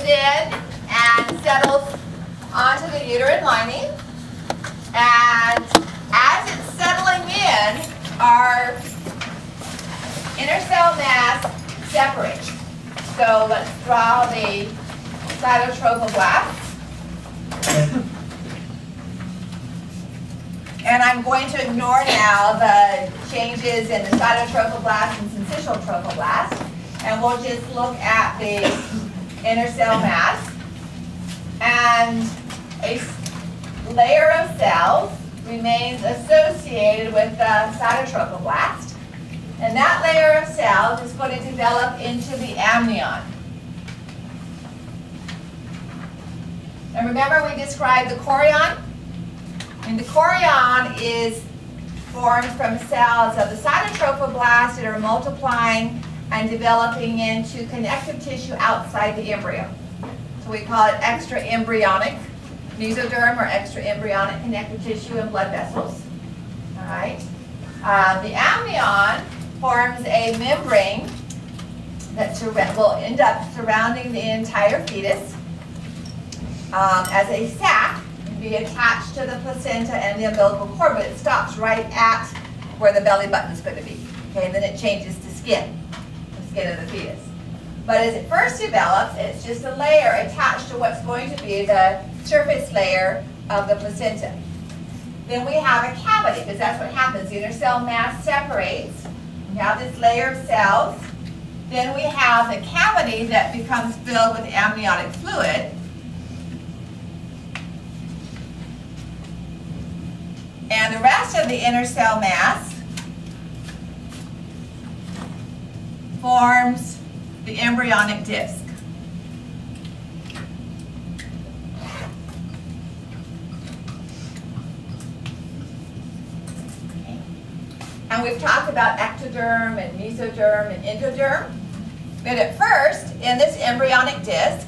in and settles onto the uterine lining. And as it's settling in, our inner cell mass separates. So let's draw the cytotrophoblast. And I'm going to ignore now the changes in the cytotrophoblast and syncytial trophoblast. And we'll just look at the inner cell mass. And a layer of cells remains associated with the cytotrophoblast. And that layer of cells is going to develop into the amnion. And remember we described the chorion? And the chorion is formed from cells of the cytotrophoblast that are multiplying and developing into connective tissue outside the embryo. So we call it extraembryonic mesoderm or extraembryonic connective tissue and blood vessels. All right. The amnion forms a membrane that will end up surrounding the entire fetus as a sac. Be attached to the placenta and the umbilical cord, but it stops right at where the belly button is going to be. Okay, and then it changes to skin, the skin of the fetus. But as it first develops, it's just a layer attached to what's going to be the surface layer of the placenta. Then we have a cavity, because that's what happens. The inner cell mass separates. We have this layer of cells. Then we have the cavity that becomes filled with amniotic fluid. And the rest of the inner cell mass forms the embryonic disc. Okay. And we've talked about ectoderm and mesoderm and endoderm. But at first, in this embryonic disc,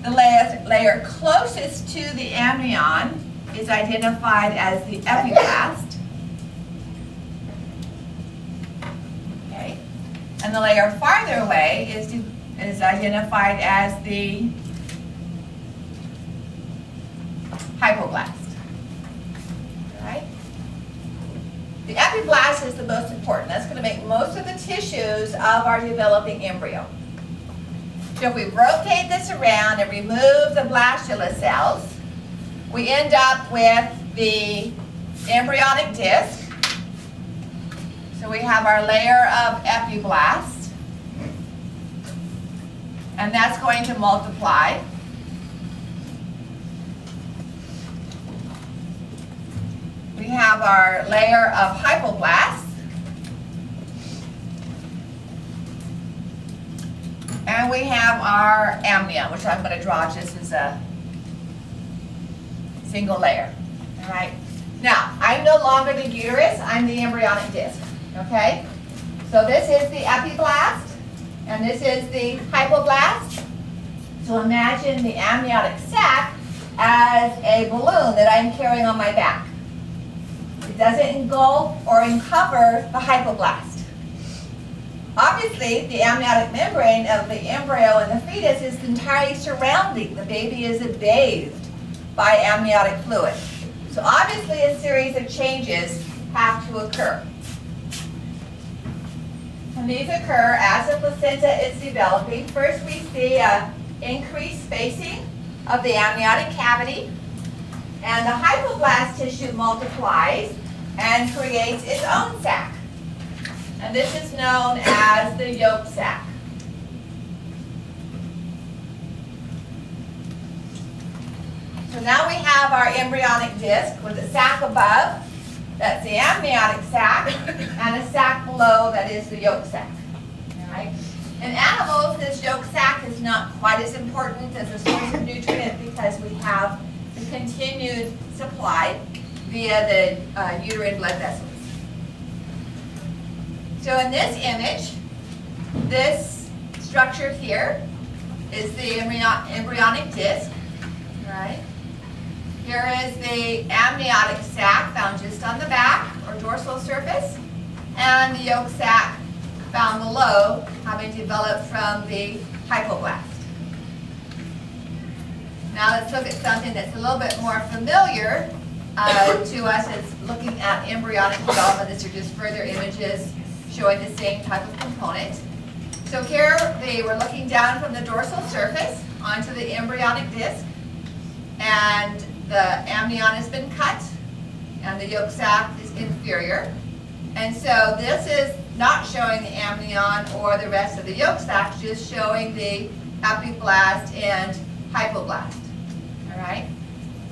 the layer closest to the amnion is identified as the epiblast. Okay. And the layer farther away is identified as the hypoblast. Right? The epiblast is the most important. That's going to make most of the tissues of our developing embryo. So if we rotate this around and remove the blastula cells, we end up with the embryonic disc. So we have our layer of epiblast, and that's going to multiply. We have our layer of hypoblast, and we have our amnion, which I'm going to draw just as a single layer. All right. Now, I'm no longer the uterus, I'm the embryonic disc. Okay? So this is the epiblast, and this is the hypoblast. So imagine the amniotic sac as a balloon that I'm carrying on my back. It doesn't engulf or uncover the hypoblast. Obviously, the amniotic membrane of the embryo and the fetus is entirely surrounding. The baby is bathed by amniotic fluid. So obviously a series of changes have to occur. And these occur as the placenta is developing. First we see an increased spacing of the amniotic cavity, and the hypoblast tissue multiplies and creates its own sac. And this is known as the yolk sac. So now we have our embryonic disc with a sac above, that's the amniotic sac, and a sac below, that is the yolk sac. All right? In animals, this yolk sac is not quite as important as a source of nutrient because we have the continued supply via the uterine blood vessels. So in this image, this structure here is the embryonic disc. Right? Here is the amniotic sac found just on the back or dorsal surface, and the yolk sac found below, having developed from the hypoblast. Now let's look at something that's a little bit more familiar to us. It's looking at embryonic development. These are just further images showing the same type of component. So here they were looking down from the dorsal surface onto the embryonic disc, and the amnion has been cut, and the yolk sac is inferior. And so this is not showing the amnion or the rest of the yolk sac, just showing the epiblast and hypoblast. All right?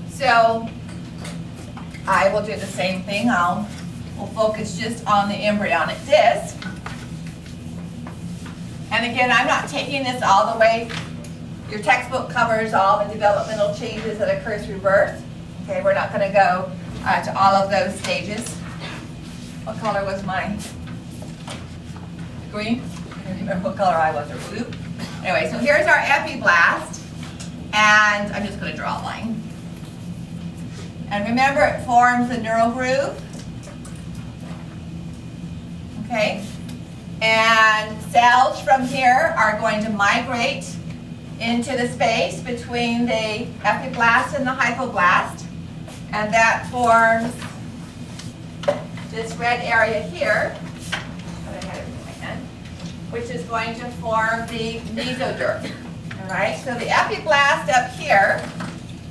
So I will do the same thing. We'll focus just on the embryonic disc. And again, I'm not taking this all the way. Your textbook covers all the developmental changes that occur through birth. Okay, we're not going to go to all of those stages. What color was mine? Green? I don't remember what color I was, or blue. Anyway, so here's our epiblast, and I'm just going to draw a line. And remember, it forms the neural groove. Okay? And cells from here are going to migrate into the space between the epiblast and the hypoblast, and that forms this red area here, which is going to form the mesoderm. All right, so the epiblast up here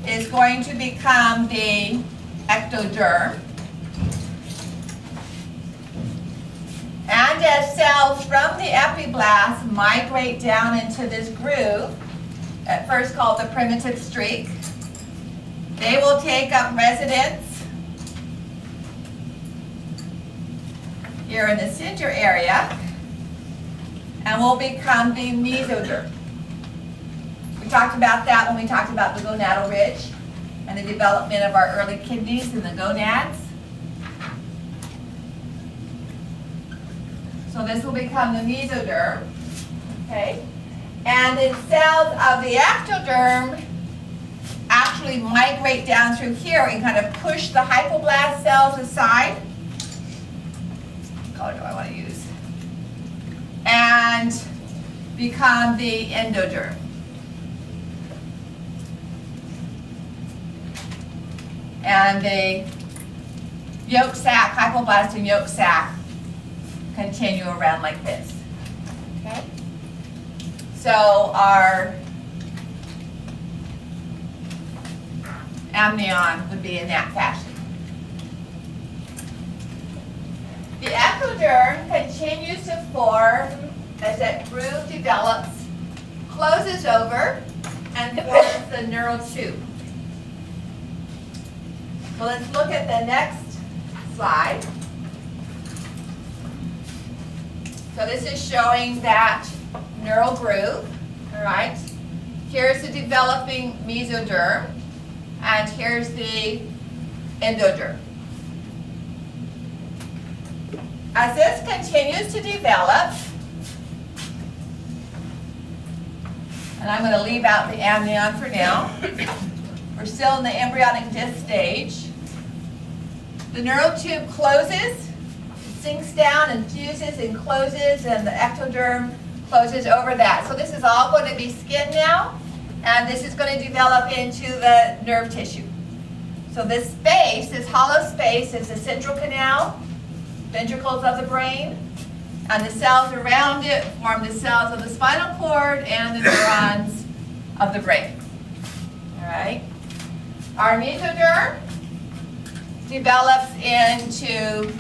is going to become the ectoderm. And as cells from the epiblast migrate down into this groove, at first called the primitive streak, they will take up residence here in the center area and will become the mesoderm. We talked about that when we talked about the gonadal ridge and the development of our early kidneys and the gonads. So this will become the mesoderm, okay? And the cells of the ectoderm actually migrate down through here and kind of push the hypoblast cells aside. What color do I want to use? And become the endoderm. And the yolk sac, hypoblast and yolk sac, continue around like this. Okay? So our amnion would be in that fashion. The ectoderm continues to form as that groove develops, closes over, and forms the neural tube. So let's look at the next slide. So this is showing that neural groove, all right? Here's the developing mesoderm, and here's the endoderm. As this continues to develop, and I'm going to leave out the amnion for now. We're still in the embryonic disc stage. The neural tube closes, sinks down and fuses and closes, and the ectoderm closes over that. So this is all going to be skin now, and this is going to develop into the nerve tissue. So this space, this hollow space, is the central canal, ventricles of the brain, and the cells around it form the cells of the spinal cord and the neurons of the brain. All right? Our mesoderm develops into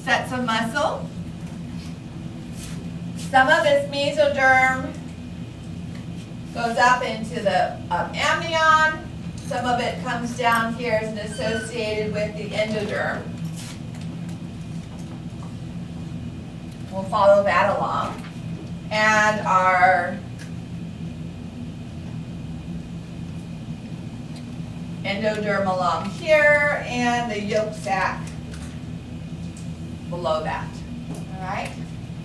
sets of muscle. Some of this mesoderm goes up into the amnion. Some of it comes down here and is associated with the endoderm. We'll follow that along. And our endoderm along here, and the yolk sac below that. All right?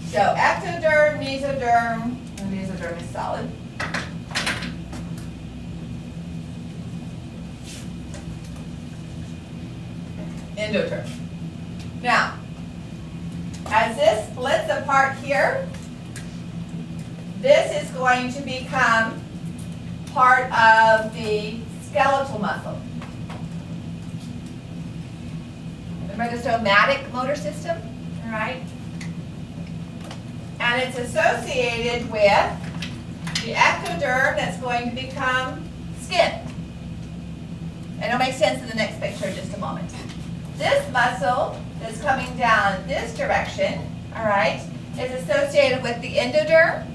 So ectoderm, mesoderm, the mesoderm is solid. Endoderm. Now, as this splits apart here, this is going to become part of the skeletal muscle. Remember the somatic motor system? All right? And it's associated with the ectoderm that's going to become skin. And it'll make sense in the next picture in just a moment. This muscle that's coming down this direction, all right, is associated with the endoderm.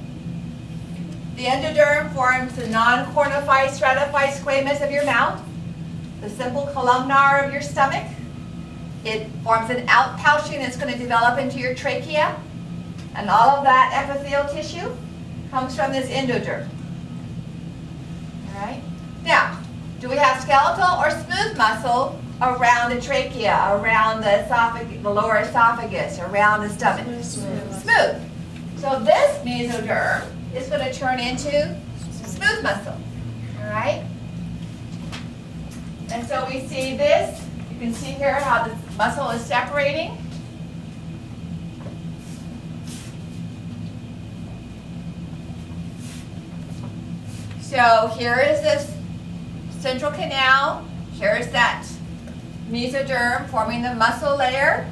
The endoderm forms the non-cornified, stratified squamous of your mouth, the simple columnar of your stomach. It forms an outpouching that's going to develop into your trachea. And all of that epithelial tissue comes from this endoderm. All right? Now, do we have skeletal or smooth muscle around the trachea, around the esophagus, the lower esophagus, around the stomach? Smooth. So this mesoderm is going to turn into smooth muscle. All right? And so we see this. You can see here how the muscle is separating. So here is this central canal. Here is that mesoderm forming the muscle layer.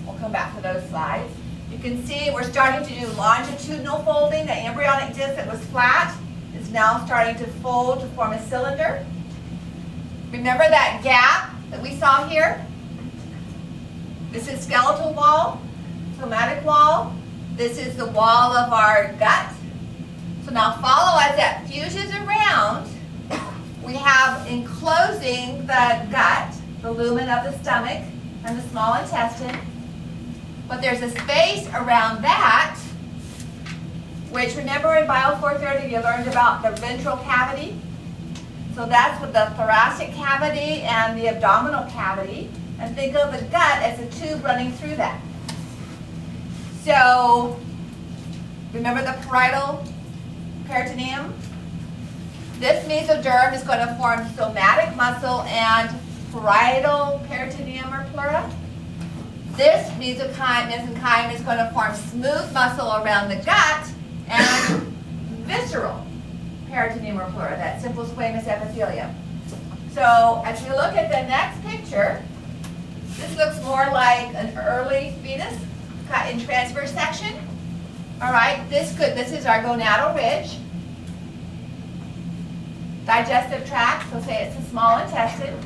We'll come back to those slides. You can see we're starting to do longitudinal folding. The embryonic disc that was flat is now starting to fold to form a cylinder. Remember that gap that we saw here? This is skeletal wall, somatic wall. This is the wall of our gut. So now follow as that fuses around. We have enclosing the gut, the lumen of the stomach and the small intestine. But there's a space around that, which remember in Bio 430 you learned about the ventral cavity. So that's with the thoracic cavity and the abdominal cavity. And think of the gut as a tube running through that. So remember the parietal peritoneum? This mesoderm is going to form somatic muscle and parietal peritoneum or pleura. This mesenchyme is going to form smooth muscle around the gut and visceral peritoneum or pleura, that simple squamous epithelium. So as we look at the next picture, this looks more like an early fetus cut in transverse section. All right, this is our gonadal ridge. Digestive tract, so say it's the small intestine.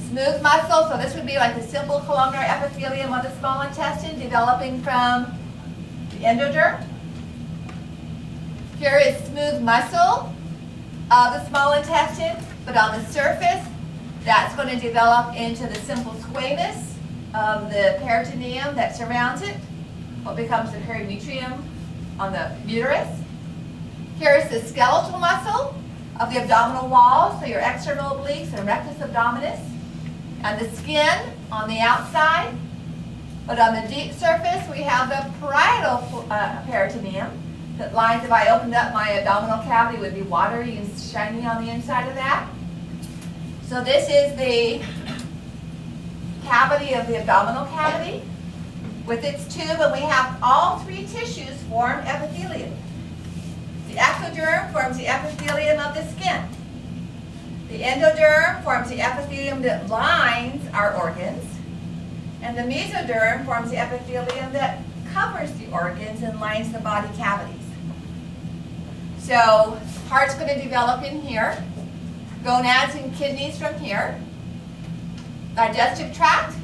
Smooth muscle, so this would be like the simple columnar epithelium of the small intestine developing from the endoderm. Here is smooth muscle of the small intestine, but on the surface, that's going to develop into the simple squamous of the peritoneum that surrounds it, what becomes the periometrium on the uterus. Here is the skeletal muscle of the abdominal wall, so your external obliques and rectus abdominis, and the skin on the outside. But on the deep surface, we have the parietal peritoneum that lines, if I opened up my abdominal cavity, would be watery and shiny on the inside of that. So this is the cavity of the abdominal cavity with its tube, and we have all three tissues form epithelium. The ectoderm forms the epithelium of the skin. The endoderm forms the epithelium that lines our organs. And the mesoderm forms the epithelium that covers the organs and lines the body cavities. So heart's going to develop in here. Gonads and kidneys from here. Digestive tract,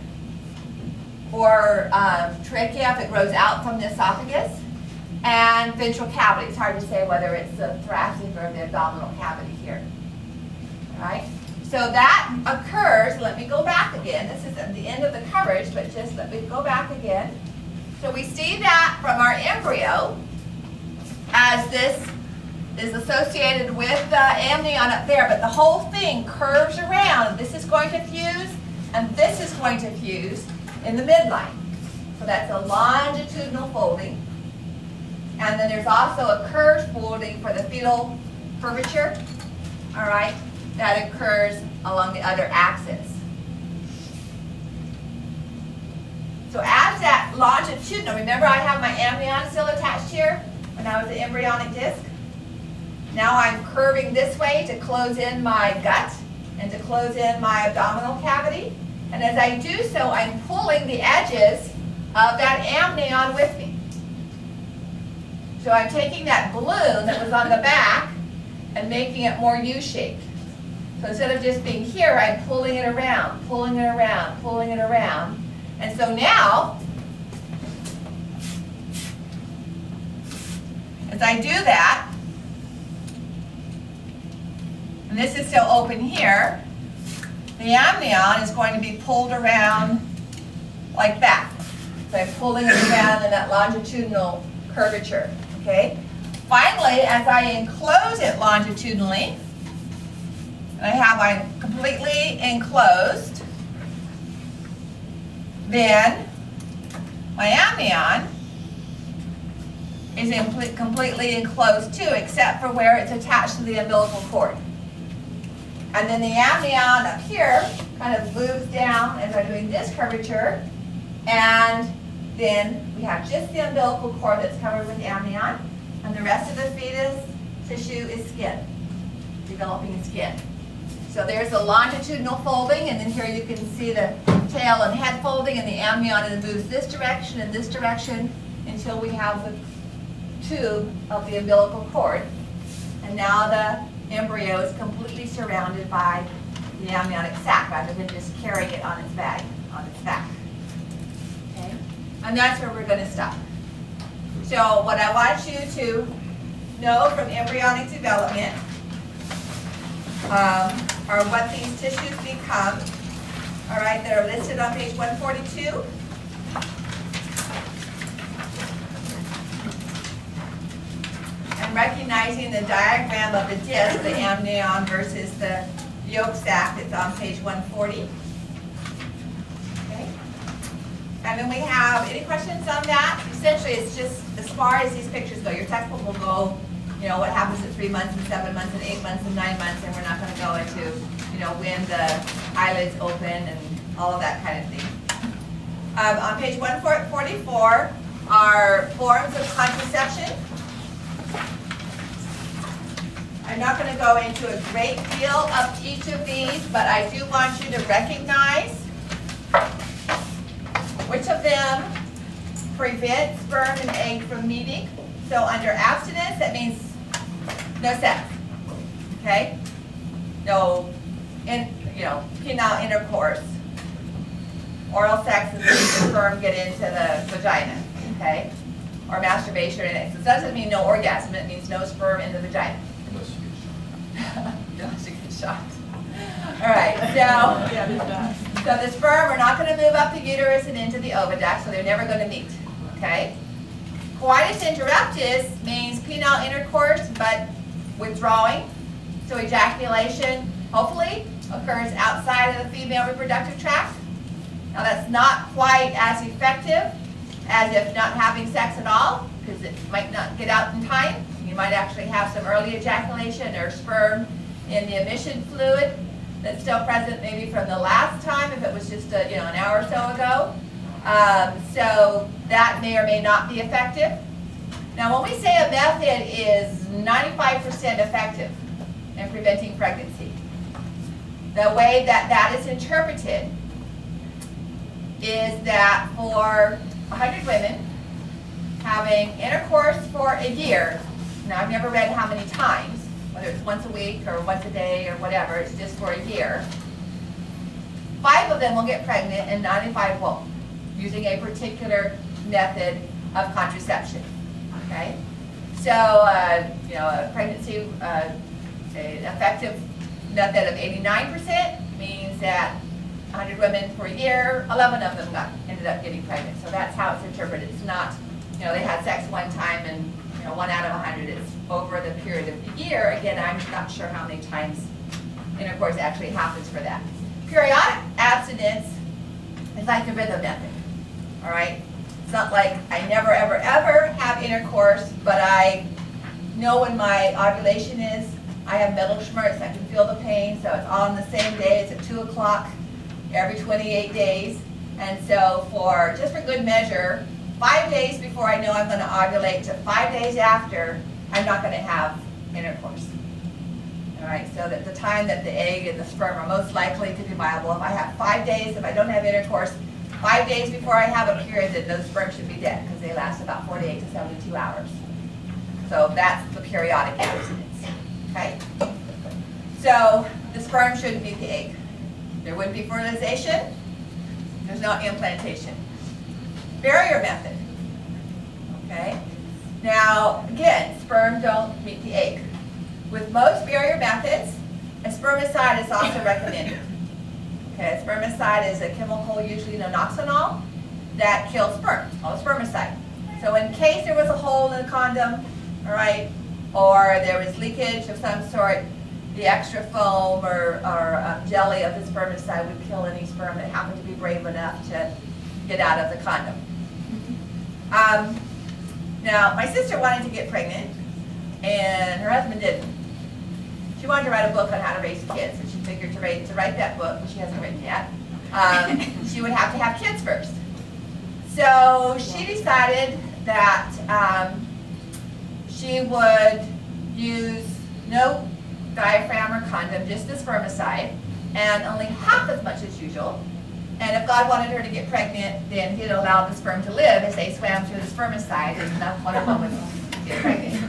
or trachea if it grows out from the esophagus. And ventral cavity. It's hard to say whether it's the thoracic or the abdominal cavity here. All right? So that occurs, let me go back again. This is at the end of the coverage, but just let me go back again. So we see that from our embryo, as this is associated with the amnion up there, but the whole thing curves around. This is going to fuse, and this is going to fuse in the midline. So that's a longitudinal folding. And then there's also a curved folding for the fetal curvature, all right, that occurs along the other axis. So as that longitudinal. Remember I have my amnion still attached here when I was the embryonic disc? Now I'm curving this way to close in my gut and to close in my abdominal cavity. And as I do so, I'm pulling the edges of that amnion with me. So I'm taking that balloon that was on the back and making it more U-shaped. So instead of just being here, I'm pulling it around, pulling it around, pulling it around. And so now, as I do that, and this is still open here, the amnion is going to be pulled around like that. So I'm pulling it around in that longitudinal curvature. Okay. Finally, as I enclose it longitudinally, and I'm completely enclosed, then my amnion is completely enclosed too, except for where it's attached to the umbilical cord. And then the amnion up here kind of moves down as I'm doing this curvature, and then we have just the umbilical cord that's covered with amnion, and the rest of the fetus tissue is skin, developing skin. So there's the longitudinal folding, and then here you can see the tail and head folding, and the amnion moves this direction and this direction until we have the tube of the umbilical cord. And now the embryo is completely surrounded by the amniotic sac rather than just carrying it on its back. Okay? And that's where we're going to stop. So what I want you to know from embryonic development are what these tissues become. All right, they're listed on page 142. And recognizing the diagram of the disc, the amnion versus the yolk sac that's on page 140. Okay. And then we have, any questions on that? Essentially, it's just as far as these pictures go. Your textbook will go, you know, what happens at 3 months and 7 months and 8 months and 9 months, and we're not going to go into, you know, when the eyelids open and all of that kind of thing. On page 144 are forms of contraception. I'm not going to go into a great deal of each of these, but I do want you to recognize which of them prevent sperm and egg from meeting. So under abstinence, that means no sex, okay? No, penile intercourse. Oral sex is when the sperm get into the vagina, okay? Or masturbation or anything. So it doesn't mean no orgasm, it means no sperm in the vagina. Unless you get shot. All right, so the sperm are not going to move up the uterus and into the oviduct, so they're never going to meet, okay? Coitus interruptus means penile intercourse, but withdrawing. So ejaculation, hopefully, occurs outside of the female reproductive tract. Now that's not quite as effective as if not having sex at all, because it might not get out in time. You might actually have some early ejaculation or sperm in the emission fluid that's still present maybe from the last time if it was just an hour or so ago. So that may or may not be effective. Now when we say a method is 95% effective in preventing pregnancy, the way that that is interpreted is that for 100 women having intercourse for a year, now I've never read how many times, whether it's once a week or once a day or whatever, it's just for a year, 5 of them will get pregnant and 95 won't, using a particular method of contraception, okay? So, a pregnancy, an effective method of 89% means that 100 women per year, 11 of them ended up getting pregnant. So that's how it's interpreted. It's not, they had sex one time and 1 out of 100 is over the period of the year. Again, I'm not sure how many times intercourse actually happens for that. Periodic abstinence is like the rhythm method, all right? It's not like I never, ever, ever have intercourse, but I know when my ovulation is. I have metal schmerz, I can feel the pain, so it's all on the same day. It's at 2 o'clock every 28 days. And so just for good measure, 5 days before I know I'm going to ovulate to 5 days after, I'm not going to have intercourse. All right, so that the time that the egg and the sperm are most likely to be viable, if I have 5 days, if I don't have intercourse, 5 days before I have a period, then those sperm should be dead because they last about 48 to 72 hours. So that's the periodic abstinence, okay? So the sperm shouldn't meet the egg. There wouldn't be fertilization. There's no implantation. Barrier method, okay? Now, again, sperm don't meet the egg. With most barrier methods, a spermicide is also recommended. Okay, a spermicide is a chemical, usually nonoxynol, that kills sperm, called a spermicide. So in case there was a hole in the condom, all right, or there was leakage of some sort, the extra foam or jelly of the spermicide would kill any sperm that happened to be brave enough to get out of the condom. Now, my sister wanted to get pregnant, and her husband didn't. She wanted to write a book on how to raise kids, and she figured to write that book, which she hasn't written yet, she would have to have kids first. So she decided that she would use no diaphragm or condom, just the spermicide, and only half as much as usual. And if God wanted her to get pregnant, then He'd allow the sperm to live as they swam through the spermicide, and enough one of them would get pregnant.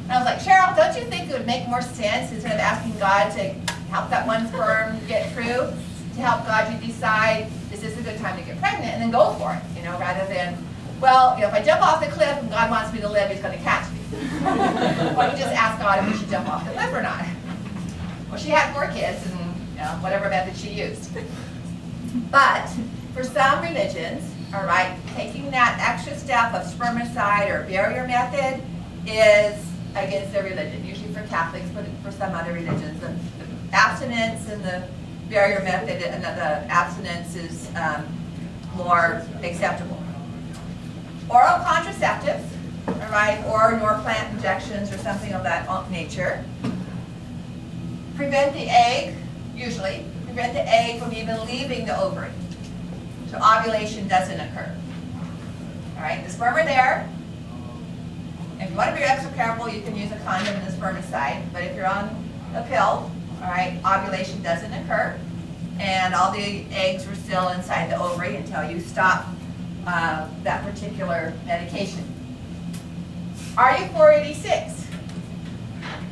And I was like, Cheryl, don't you think it would make more sense, instead of asking God to help that one sperm get through, to help God you decide, is this a good time to get pregnant, and then go for it, you know, rather than, well, you know, if I jump off the cliff and God wants me to live, He's going to catch me. Why don't you just ask God if we should jump off the cliff or not? Well, she had 4 kids, and you know, whatever method she used. But for some religions, all right, taking that extra step of spermicide or barrier method is against their religion. Usually for Catholics, but for some other religions, the abstinence and the barrier method, and the abstinence is more acceptable. Oral contraceptives, all right, or Norplant injections or something of that nature, prevent the egg, usually, prevent the egg from even leaving the ovary. So ovulation doesn't occur. All right, the sperm are there. If you want to be extra careful, you can use a condom and a spermicide, but if you're on a pill, all right, ovulation doesn't occur, and all the eggs are still inside the ovary until you stop that particular medication. RU486.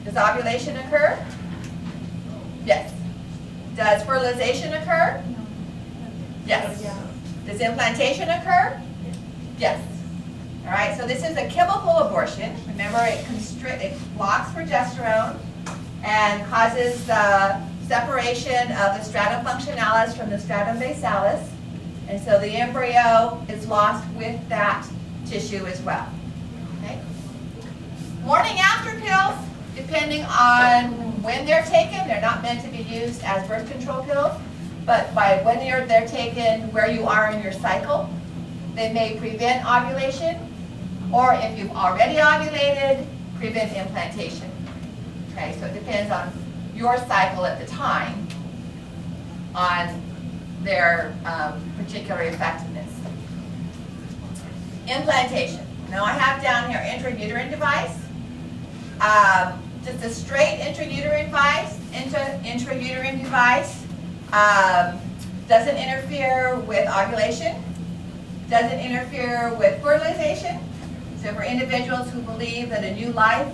Does ovulation occur? Yes. Does fertilization occur? Yes. Does implantation occur? Yes. All right, so this is a chemical abortion. Remember, it blocks progesterone and causes the separation of the stratum functionalis from the stratum basalis. And so the embryo is lost with that tissue as well. Okay? Morning after pills, depending on when they're taken, they're not meant to be used as birth control pills, but by when they're taken, where you are in your cycle, they may prevent ovulation, or if you've already ovulated, prevent implantation. Okay, so it depends on your cycle at the time on their particular effectiveness. Implantation. Now I have down here intrauterine device. Just a straight intrauterine device doesn't interfere with ovulation, doesn't interfere with fertilization. So for individuals who believe that a new life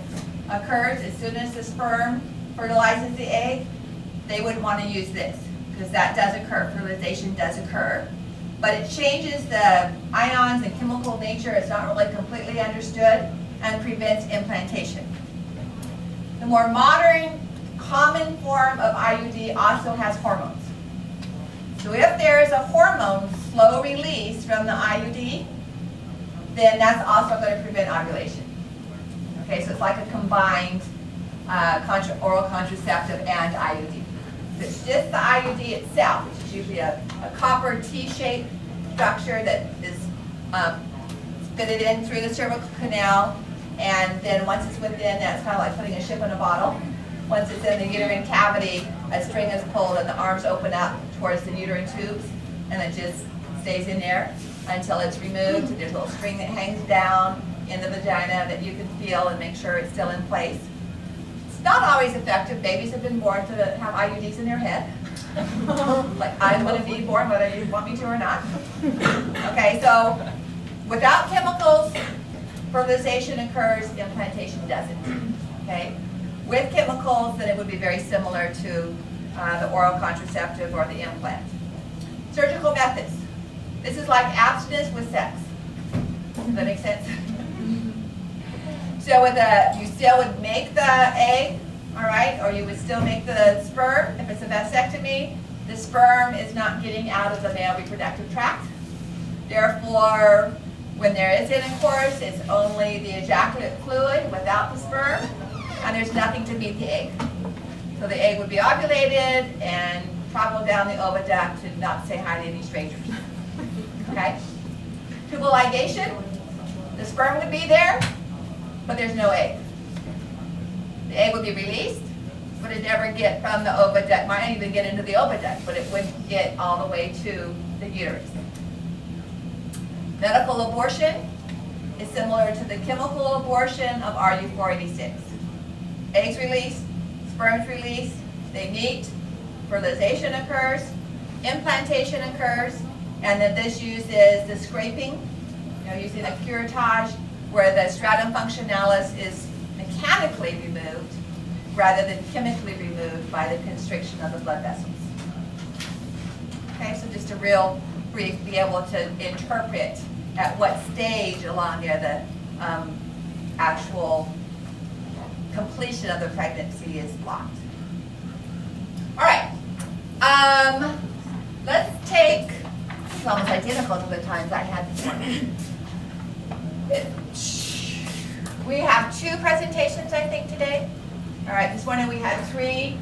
occurs as soon as the sperm fertilizes the egg, they wouldn't want to use this, because that does occur, fertilization does occur. But it changes the ions and chemical nature, it's not really completely understood, and prevents implantation. The more modern, common form of IUD also has hormones. So if there is a hormone slow release from the IUD, then that's also going to prevent ovulation. Okay, so it's like a combined oral contraceptive and IUD. If it's just the IUD itself, which is usually a copper T-shaped structure that is fitted in through the cervical canal, and then once it's within, that's kind of like putting a ship in a bottle. Once it's in the uterine cavity, a string is pulled and the arms open up towards the uterine tubes, and it just stays in there. until it's removed. There's a little string that hangs down in the vagina that you can feel and make sure it's still in place. It's not always effective. Babies have been born to have IUDs in their head. Like, I'm going to be born whether you want me to or not. Okay, so without chemicals, fertilization occurs, implantation doesn't. Okay, with chemicals, then it would be very similar to the oral contraceptive or the implant. Surgical methods. This is like abstinence with sex. Does that make sense? So with you still would make the egg, all right, or you would still make the sperm. If it's a vasectomy, the sperm is not getting out of the male reproductive tract. Therefore, when there is intercourse, it's only the ejaculate fluid without the sperm, and there's nothing to meet the egg. So the egg would be ovulated and travel down the oviduct and not say hi to any strangers. Okay? Tubal ligation, the sperm would be there, but there's no egg. The egg would be released, but it never get from the oviduct, might not even get into the oviduct, but it wouldn't get all the way to the uterus. Medical abortion is similar to the chemical abortion of RU486. Eggs released, sperms released, they meet, fertilization occurs, implantation occurs, and then this uses the scraping, using a curettage where the stratum functionalis is mechanically removed rather than chemically removed by the constriction of the blood vessels. Okay, so just a real brief, be able to interpret at what stage along there the actual completion of the pregnancy is blocked. All right, let's take, it's almost identical to the times I had this morning. We have 2 presentations, I think, today. All right, this morning we had 3.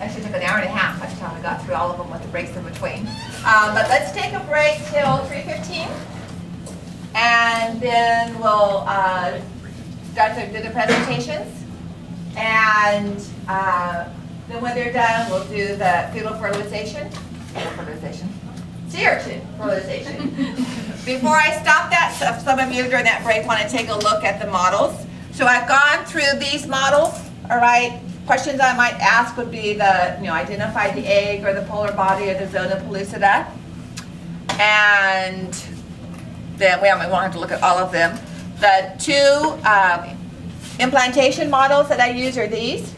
Actually took an hour and a half by the time we got through all of them with the breaks in between. But let's take a break till 3:15, and then we'll start to do the presentations. And then when they're done, we'll do the fetal fertilization. CR2 fertilization. Before I stop that, some of you during that break want to take a look at the models. So I've gone through these models, all right. Questions I might ask would be the, identify the egg or the polar body or the zona pellucida. And then we won't have to look at all of them. The 2 implantation models that I use are these.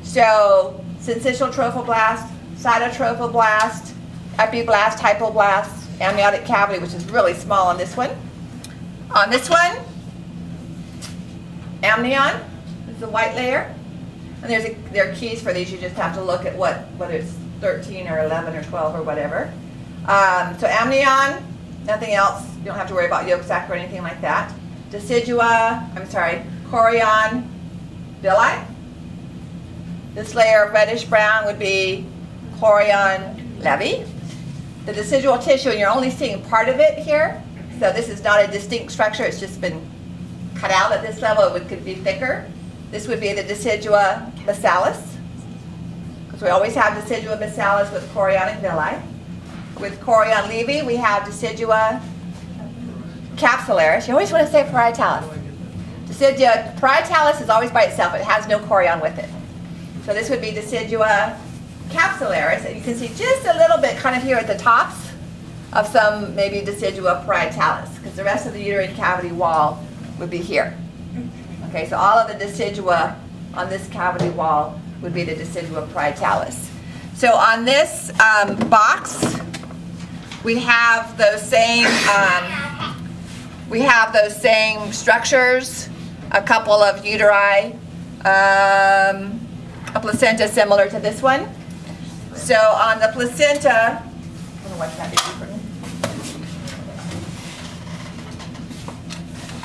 So syncytial trophoblast, cytotrophoblast, epiblast, hypoblast, amniotic cavity, which is really small on this one. On this one, amnion is the white layer. And there are keys for these. You just have to look at whether it's 13 or 11 or 12 or whatever. So amnion, nothing else. You don't have to worry about yolk sac or anything like that. Chorion villi. This layer of reddish brown would be chorion levi. The decidual tissue, and you're only seeing part of it here. So this is not a distinct structure. It's just been cut out at this level. It could be thicker. This would be the decidua basalis, because we always have decidua basalis with chorionic villi. With chorion levi, we have decidua capsularis. You always want to say parietalis. Decidua parietalis is always by itself. It has no chorion with it. So this would be decidua capsularis, and you can see just a little bit kind of here at the tops of some maybe decidua parietalis, because the rest of the uterine cavity wall would be here. Okay, so all of the decidua on this cavity wall would be the decidua parietalis. So on this box, we have those same structures, a couple of uteri, a placenta similar to this one. So on the placenta, I'm gonna watch that baby for me.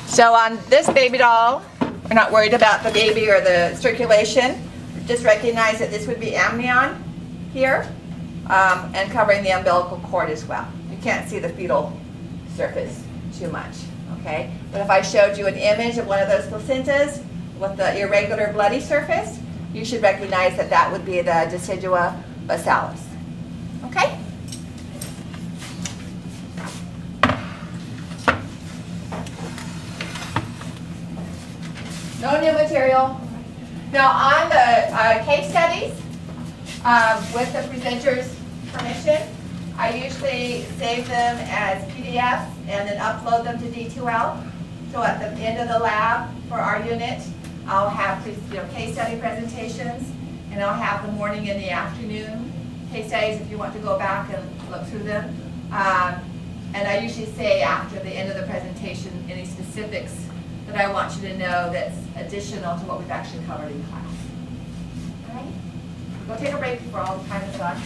So on this baby doll, we're not worried about the baby or the circulation. Just recognize that this would be amnion here, and covering the umbilical cord as well. You can't see the fetal surface too much, okay? But if I showed you an image of one of those placentas with the irregular bloody surface, you should recognize that that would be the decidua basalis, okay? material. Now on the case studies, with the presenter's permission, I usually save them as PDFs and then upload them to D2L. So at the end of the lab for our unit, I'll have case study presentations, and I'll have the morning and the afternoon case studies if you want to go back and look through them. And I usually say after the end of the presentation any specifics that I want you to know that's additional to what we've actually covered in class. All right? We'll go take a break before all the time is gone.